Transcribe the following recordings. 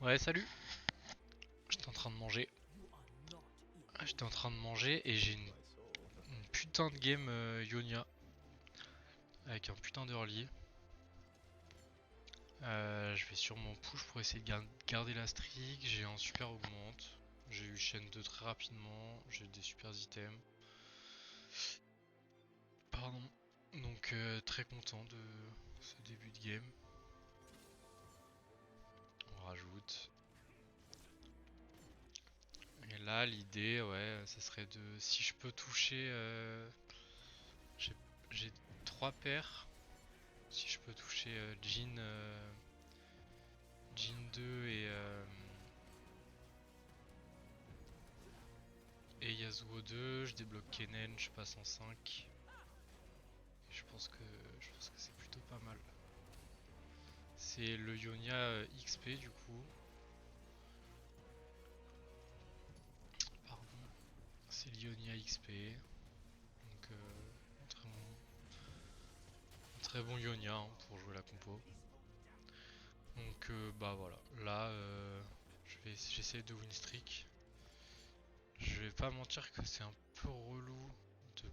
Ouais, salut. J'étais en train de manger. J'étais en train de manger et j'ai une putain de game Ionia avec un putain d'early. Je vais sûrement push pour essayer de garder la streak. J'ai un super augmente. J'ai eu chaîne 2 très rapidement. J'ai des super items. Pardon. Donc très content de ce début de game. On rajoute. Et là l'idée ouais ça serait de si je peux toucher j'ai j'ai 3 paires. Si je peux toucher Jin 2 et Yasuo 2, je débloque Kennen, je passe en 5. Et je pense que c'est plutôt pas mal. C'est le Ionia XP du coup. Pardon. C'est l'Ionia XP. Donc un très bon Ionia hein, pour jouer la compo. Donc bah voilà. Là j'essaie de win streak. Je vais pas mentir que c'est un peu relou de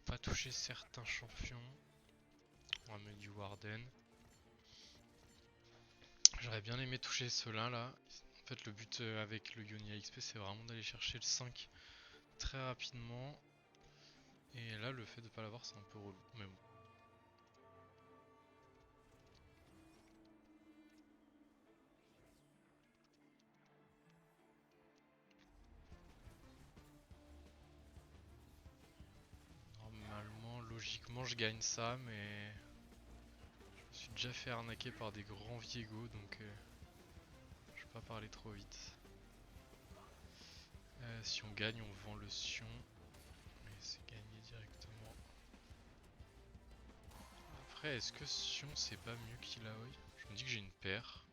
pas toucher certains champions. On va mettre du Warden. J'aurais bien aimé toucher ceux-là là. En fait le but avec le Ionia XP c'est vraiment d'aller chercher le 5 très rapidement. Et là le fait de pas l'avoir c'est un peu relou. Mais bon. Normalement, logiquement je gagne ça mais je me suis déjà fait arnaquer par des grands Viego donc je vais pas parler trop vite. Si on gagne on vend le Sion. Et c'est gagné directement. Après est-ce que Sion c'est pas mieux qu'Illaoi? Je me dis que j'ai une paire.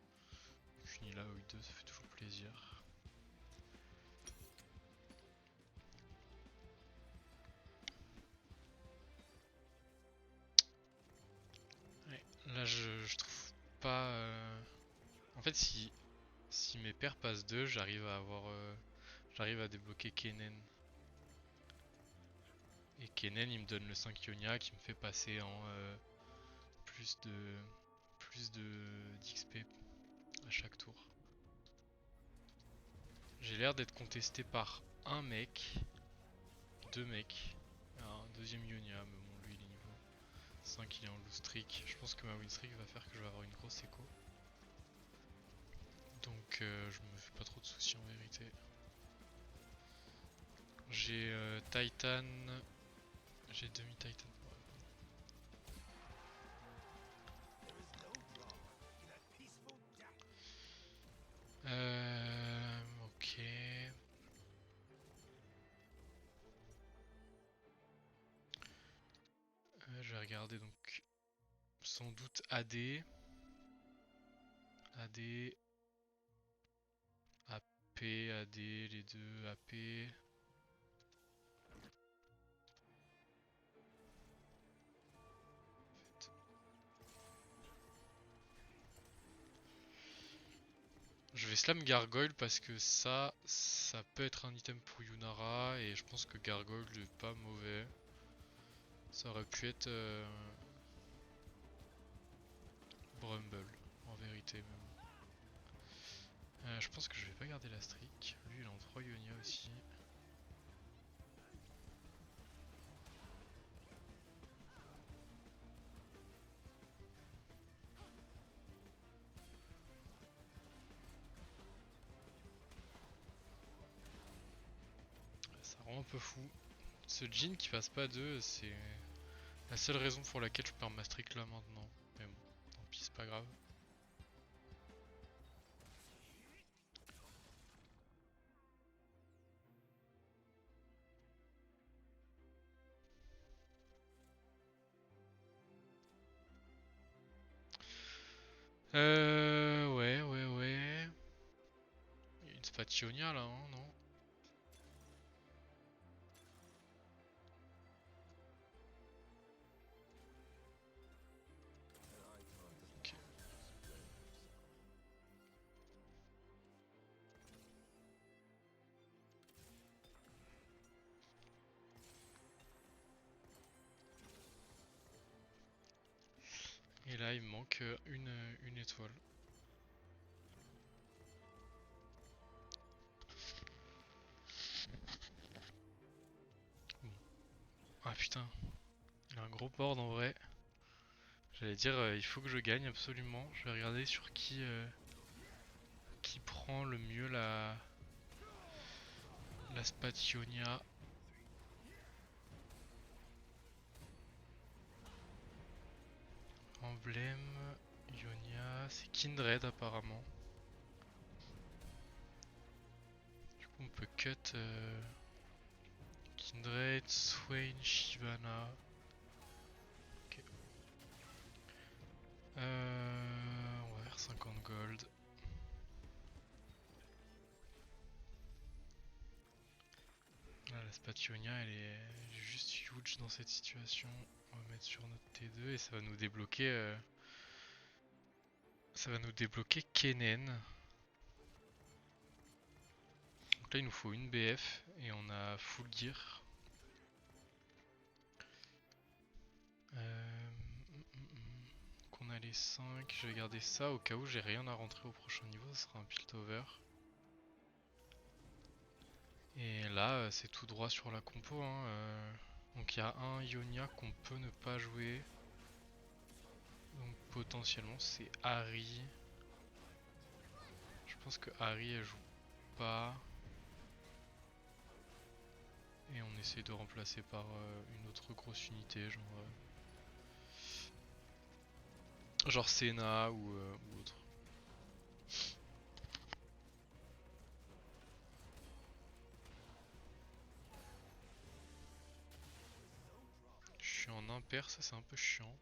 Une Illaoi 2 ça fait toujours plaisir. Ouais, là je trouve pas... En fait si mes paires passent 2 j'arrive à avoir... j'arrive à débloquer Kennen. Et Kennen il me donne le 5 Ionia qui me fait passer en plus de d'XP à chaque tour. J'ai l'air d'être contesté par un mec, deux mecs, un deuxième Ionia, mais bon lui il est niveau 5, il est en loose streak. Je pense que ma win streak va faire que je vais avoir une grosse écho. Donc je me fais pas trop de soucis en vérité. J'ai Titan, j'ai demi-Titan. Ok. Je vais regarder donc sans doute AD. AD. AP, AD, les deux AP. Je vais slam Gargoyle parce que ça peut être un item pour Yunara et je pense que Gargoyle est pas mauvais. Ça aurait pu être Brumble en vérité même. Je pense que je vais pas garder la streak. Lui il est en 3 Ionia aussi. Ça rend un peu fou. Ce Jin qui passe pas 2, c'est la seule raison pour laquelle je perds ma streak là maintenant. Mais bon, tant pis, c'est pas grave. Ouais. Il y a une Spationia là, hein, non? Et là il me manque une étoile. Bon. Ah putain, il a un gros board en vrai. J'allais dire il faut que je gagne absolument. Je vais regarder sur qui prend le mieux la Spationia. Emblème, Ionia, c'est Kindred apparemment. Du coup on peut cut Kindred, Swain, Shyvana. Ok. On va faire 50 gold. Là, la Spationia elle est juste huge dans cette situation. On va mettre sur notre T2 et ça va nous débloquer. Ça va nous débloquer Kennen. Donc là il nous faut une BF et on a full gear. Donc on a les 5, je vais garder ça au cas où j'ai rien à rentrer au prochain niveau, ce sera un Piltover. Et là c'est tout droit sur la compo hein. Donc il y a un Ionia qu'on peut ne pas jouer. Donc potentiellement c'est Ahri. Je pense que Ahri elle joue pas. Et on essaie de remplacer par une autre grosse unité, genre Senna ou autre. Je suis en impair, ça c'est un peu chiant.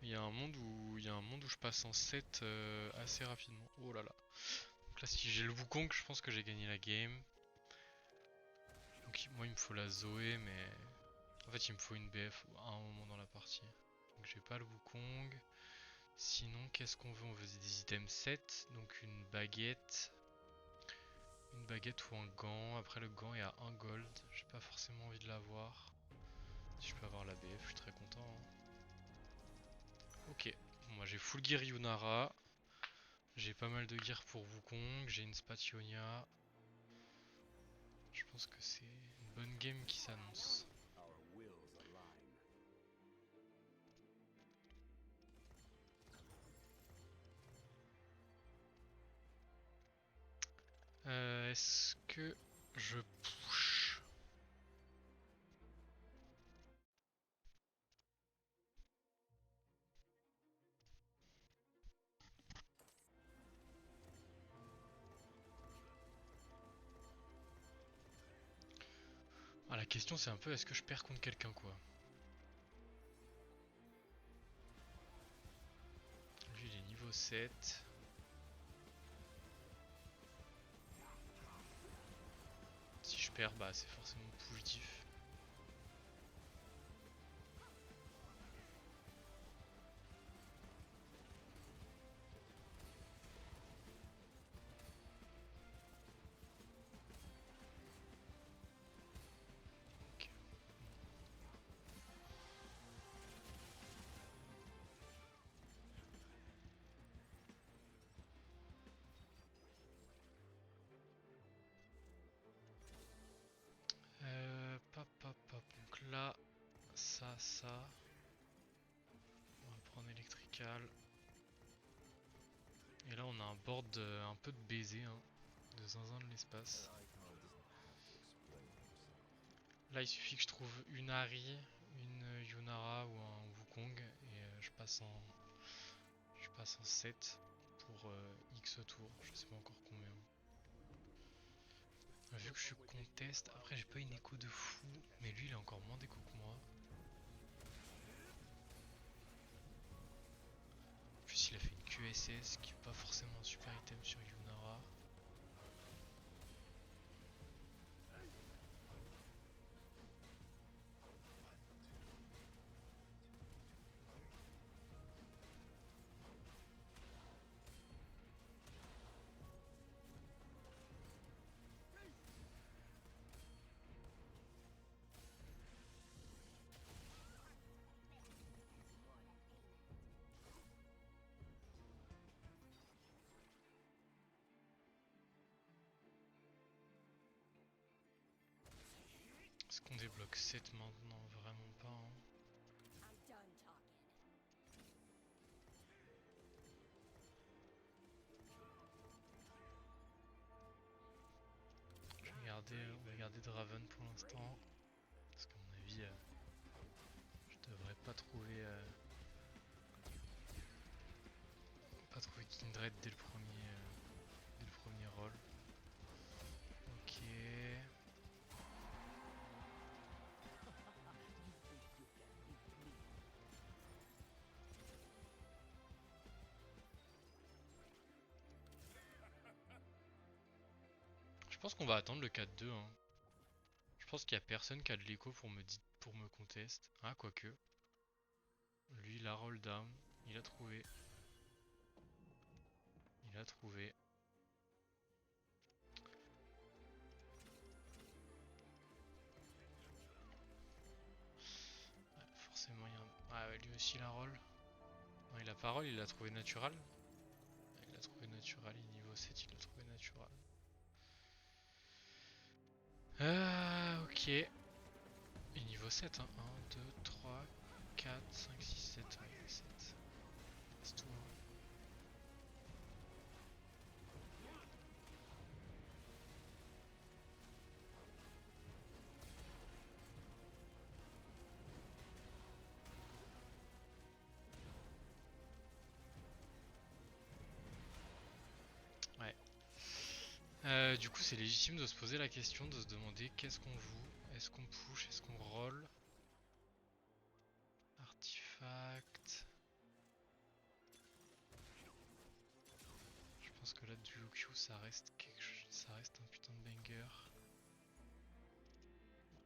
Il y a un monde où je passe en 7 assez rapidement. Oh là là. Donc là si j'ai le Wukong, je pense que j'ai gagné la game. Donc moi il me faut la Zoé mais en fait il me faut une BF à un moment dans la partie. Donc j'ai pas le Wukong. Sinon qu'est-ce qu'on veut? On veut des items 7, donc une baguette. Une baguette ou un gant. Après le gant est à 1 gold. J'ai pas forcément envie de l'avoir. Si je peux avoir la BF, je suis très content. Hein. Ok. Moi j'ai full gear Yunara. J'ai pas mal de gear pour Wukong. J'ai une Spationia. Je pense que c'est une bonne game qui s'annonce. Est-ce que je push? Ah, la question c'est un peu est-ce que je perds contre quelqu'un quoi? Lui il est niveau 7. Si je perds bah c'est forcément positif. Ok. Donc là, ça. On va prendre électrical. Et là on a un board un peu de baiser, hein, de zinzin de l'espace. Là il suffit que je trouve une Ahri, une Yunara ou un Wukong et je passe en 7 pour X tours, je sais pas encore combien. Vu que je suis contest, après j'ai pas une écho de fou, mais lui il a encore moins d'écho que moi. En plus il a fait une QSS qui est pas forcément un super item sur Yunara. Est-ce qu'on débloque 7 maintenant? Vraiment pas. Hein. On va garder Draven pour l'instant. Parce qu'à mon avis, je devrais pas trouver Kindred dès le premier rôle. Ok. Je pense qu'on va attendre le 4-2. Hein. Je pense qu'il y a personne qui a de l'écho pour me conteste. Ah, quoique. Lui, il a roll down. Il a trouvé. Il a trouvé. Ouais, forcément, il y a un... Ah ouais, lui aussi, il a roll. Non, il a pas roll, il l'a trouvé natural. Il l'a trouvé natural. Il est niveau 7, il l'a trouvé natural. Ok. Et niveau 7, hein. 1, 2, 3, 4, 5, 6, 7. Ouais, 7. C'est tout. Hein. Ouais. Du coup, c'est légitime de se poser la question, de se demander qu'est-ce qu'on joue. Est-ce qu'on push? Est-ce qu'on roll? Artefact. Je pense que là, duo Q, ça reste un putain de banger.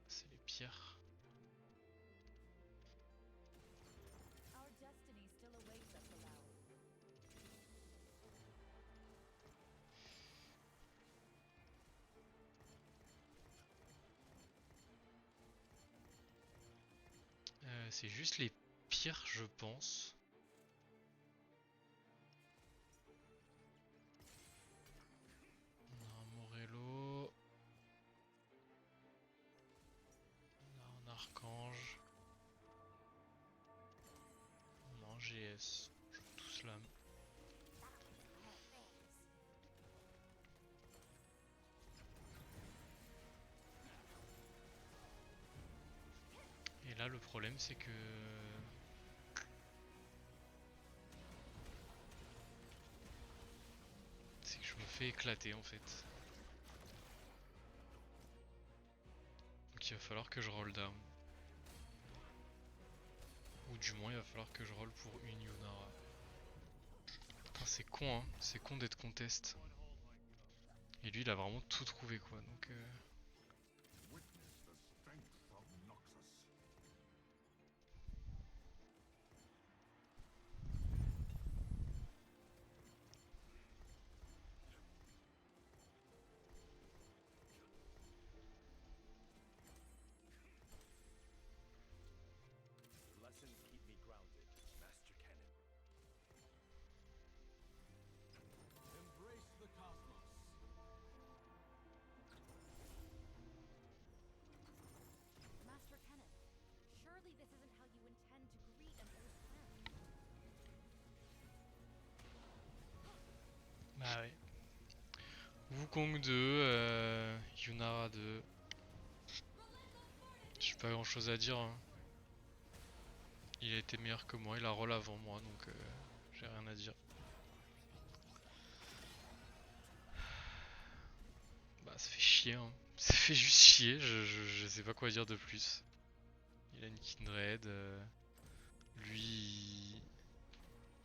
C'est les pires. C'est juste les pires, je pense. On a un Morello. On a un Archange. On a un GS. Je joue tout slam. Et là, le problème, c'est que... je me fais éclater, en fait. Donc il va falloir que je roll down. Ou du moins, il va falloir que je roll pour une Yunara. Putain, c'est con, hein. C'est con d'être contest. Et lui, il a vraiment tout trouvé, quoi. Donc... Bah ouais. Wukong 2, Yunara 2. J'ai pas grand chose à dire. Hein. Il a été meilleur que moi, il a roll avant moi, donc j'ai rien à dire. Bah ça fait chier, hein. Ça fait juste chier, je sais pas quoi dire de plus. Il a une Kindred, lui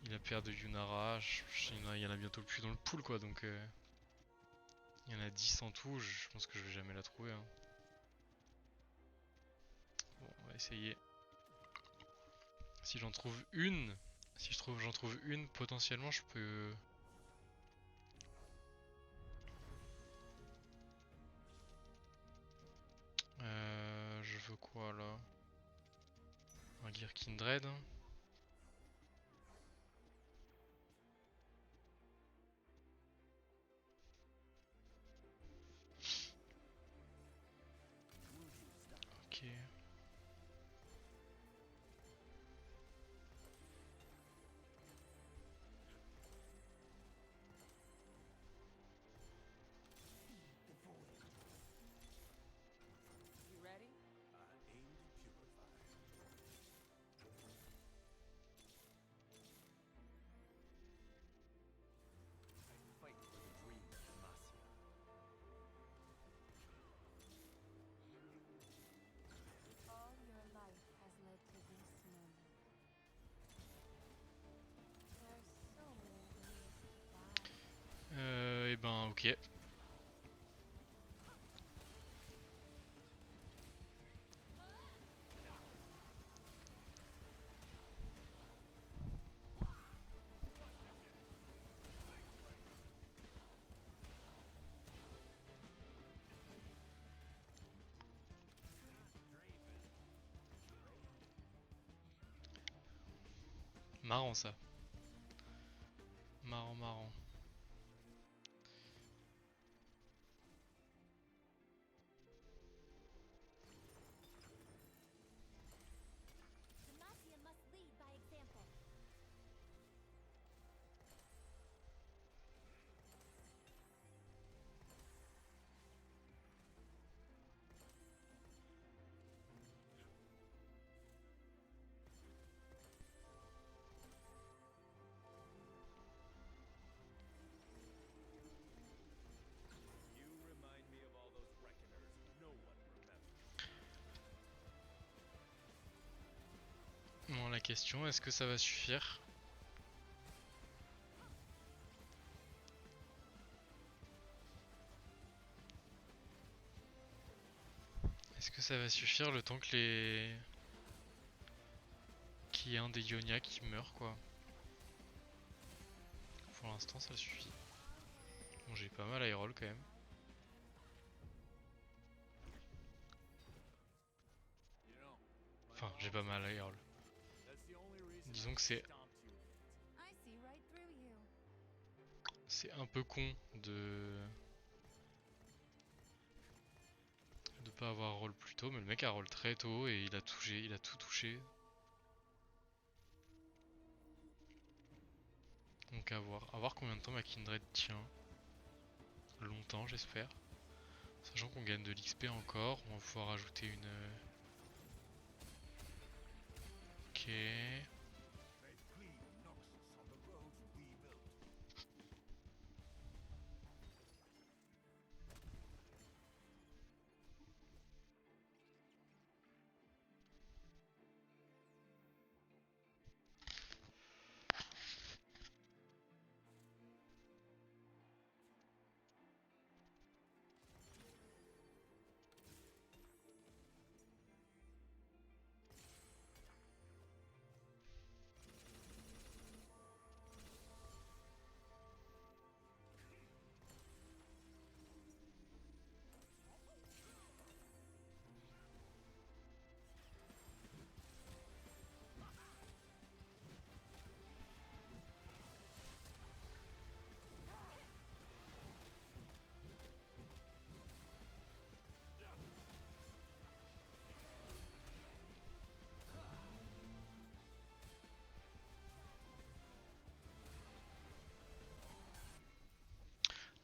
il a paire de Yunara, il y en a bientôt plus dans le pool quoi, donc il y en a 10 en tout, je pense que je vais jamais la trouver. Hein. Bon, on va essayer. Si j'en trouve une, j'en trouve une, potentiellement je peux... Je veux quoi là? Un Gear Kindred. Hein. Ok. You ready? Aim to purify. I fight for the dream of Demacia. All your life has led to this moment. There are so many ways to die. Et ben ok. Marrant ça. Marrant, marrant. Demacia must lead by example. You remind me of all those reckoners no one remembers. Bon, la question, est-ce que ça va suffire? Est-ce que ça va suffire le temps que les... qu'il y ait un des Ionia qui meurt quoi? Pour l'instant ça suffit. Bon j'ai pas mal à roll quand même. You know, my Enfin j'ai mom pas mal said à roll. that's the only reason Disons I que c'est stomped you. I see right through you. un peu con de pas avoir roll plus tôt, mais le mec a roll très tôt et il a tout touché. Donc à voir combien de temps ma Kindred tient. Longtemps j'espère. Sachant qu'on gagne de l'XP encore, on va pouvoir ajouter une... Ok... They clean Noxus on the roads we built.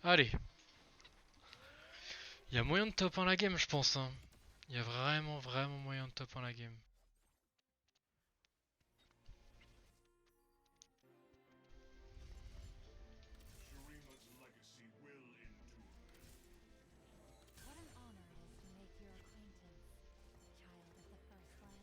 Allez. Il y a moyen de top 1 la game je pense hein. Il y a vraiment moyen de top 1 la game. Shurima's legacy will endure. What an honor it is to make your acquaintance, child of the First Land.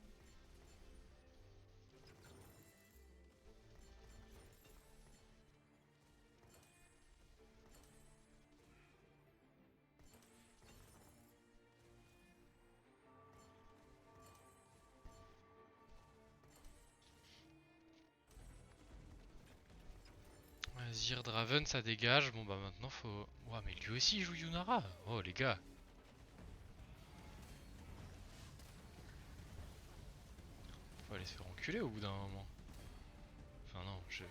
Zir Draven ça dégage. Bon bah maintenant faut... Ouah mais lui aussi il joue Yunara. Oh les gars. Faut aller se faire enculer au bout d'un moment. Enfin non, je...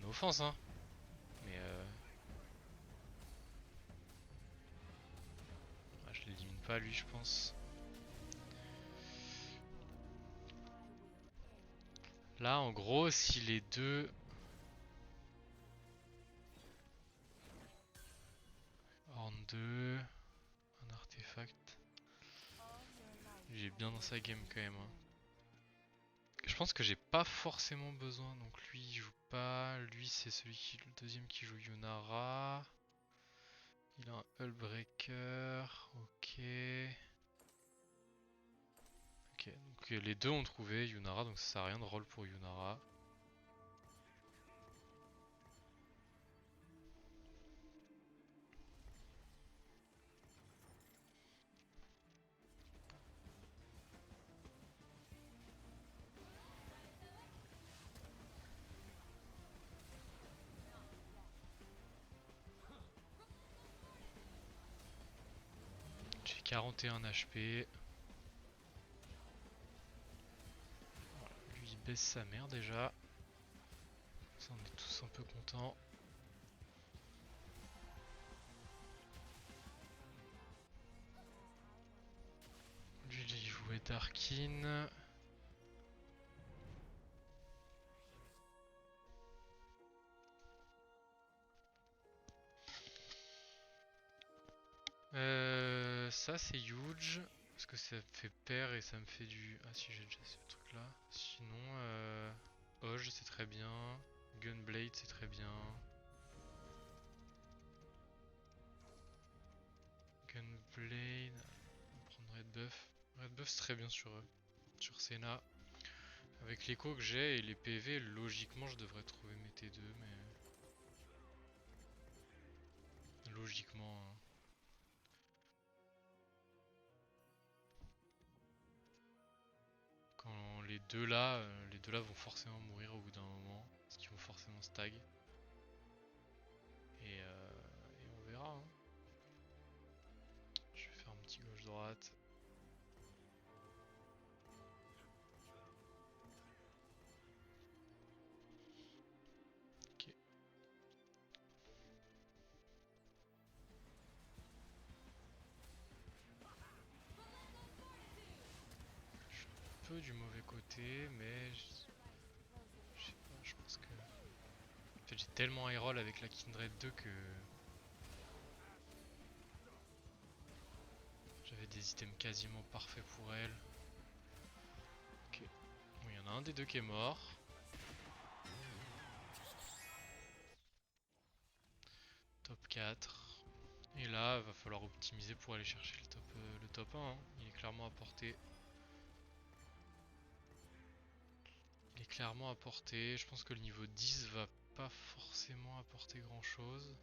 No offense hein. Mais je l'élimine pas lui je pense. Là, en gros, si les deux... Horn 2... Un artefact... All your life Il est has bien dans led sa to game quand même. Hein. victory. Je pense que j'ai pas forcément besoin. Donc lui, il joue pas. Lui, c'est le deuxième qui joue Yunara. Il a un Hullbreaker. Ok. Ok, donc les deux ont trouvé Yunara, donc ça sert à rien de roll pour Yunara. J'ai 41 HP. Voilà, lui il baisse sa mère déjà. Ça, on est tous un peu contents. Lui il jouait Darkin. Ça c'est huge. Parce que ça me fait pair et ça me fait du... Ah si j'ai déjà ce truc là. Sinon, Hoge c'est très bien. Gunblade c'est très bien. Gunblade... On va prendre Red Buff. Red Buff c'est très bien sur eux. Sur Senna. Avec l'écho que j'ai et les PV, logiquement je devrais trouver mes T2 mais... Logiquement... Hein. Quand les deux là vont forcément mourir au bout d'un moment, parce qu'ils vont forcément stag. Et on verra. Hein. Je vais faire un petit gauche-droite. Ok. Je suis un peu du mauvais côté, mais je sais pas, je pense que... En fait j'ai tellement high roll avec la Kindred 2 que... J'avais des items quasiment parfaits pour elle. Ok. Bon, il y en a un des deux qui est mort. Top 4. Et là, va falloir optimiser pour aller chercher le top 1. Hein. Il est clairement à portée. Il est clairement à portée. Je pense que le niveau 10 va pas forcément apporter grand chose.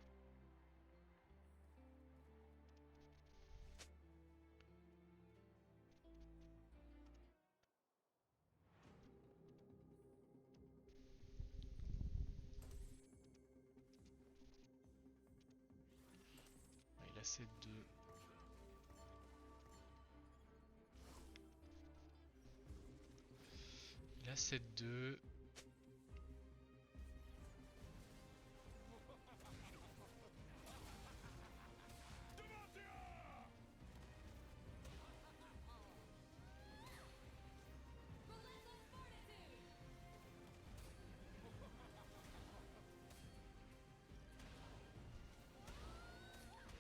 Ah, il a 7-2. Il a 7-2.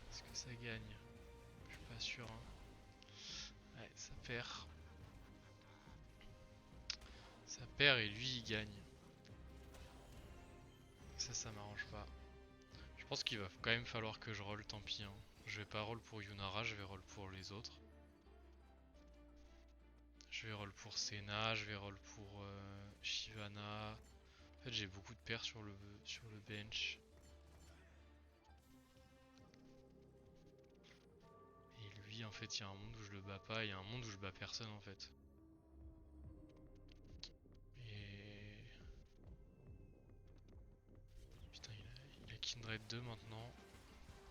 Est-ce que ça gagne? Je suis pas sûr. Hein. Ouais, ça perd. Ça perd et lui il gagne. Ça m'arrange pas. Je pense qu'il va quand même falloir que je roll, tant pis. Hein. Je vais pas roll pour Yunara, je vais roll pour les autres. Je vais roll pour Senna, je vais roll pour Shyvana. En fait j'ai beaucoup de pairs sur le bench. Et lui en fait il y a un monde où je le bats pas, il y a un monde où je bats personne en fait. Et... Putain il a Kindred 2 maintenant.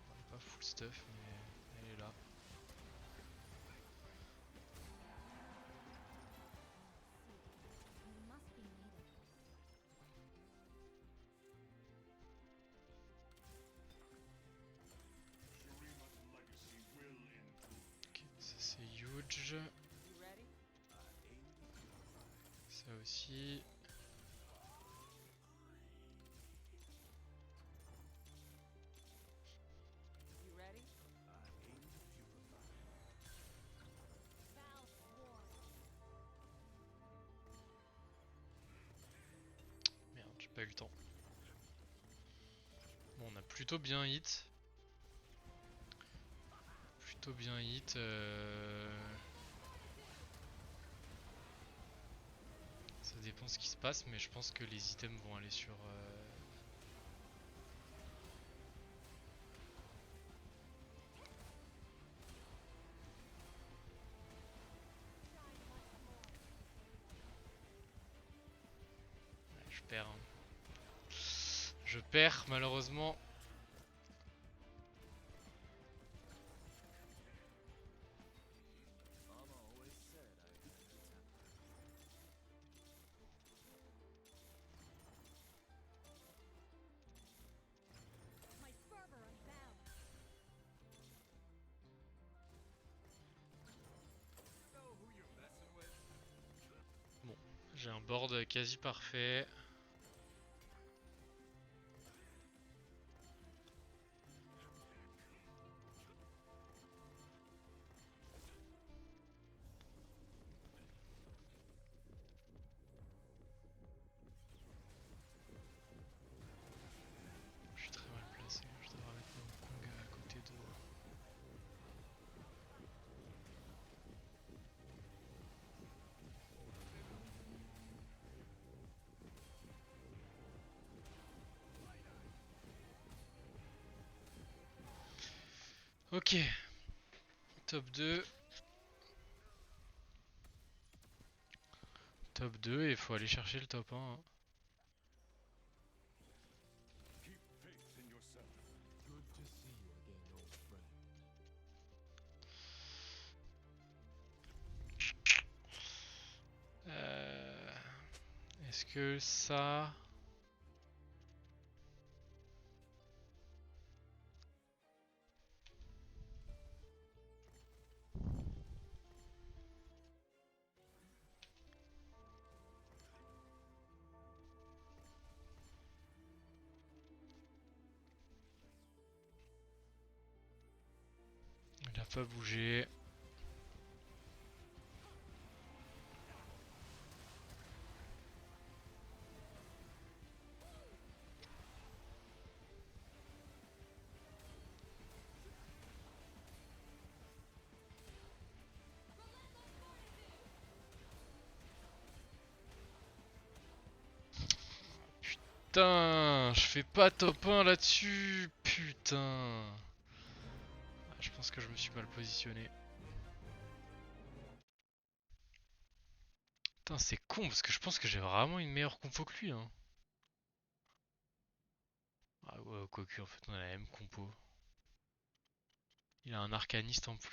Elle est pas full stuff mais elle est là. You must be native. Ok, ça c'est huge. You ready? Ça aussi. pas eu le temps. Bon, on a plutôt bien hit. Plutôt bien hit. Ça dépend ce qui se passe, mais je pense que les items vont aller sur... Ouais, je perds. Hein. Je perds malheureusement. Mama always said I had a temper. My fervor unbound. You know who you're messing with? Bon, j'ai un board quasi parfait. Je suis très mal placé, je devrais mettre mon Kong à côté de... Ok, top 2. Top 2 et il faut aller chercher le top 1. Hein. Keep faith in yourself. Good to see you again, old friend. Est-ce que ça... Il a pas bougé. Putain, je fais pas top 1 là-dessus. Putain. Ah, je pense que je me suis mal positionné. Putain, c'est con parce que je pense que j'ai vraiment une meilleure compo que lui. Hein. Ah ouais, quoique en fait on a la même compo. Il a un arcaniste en plus.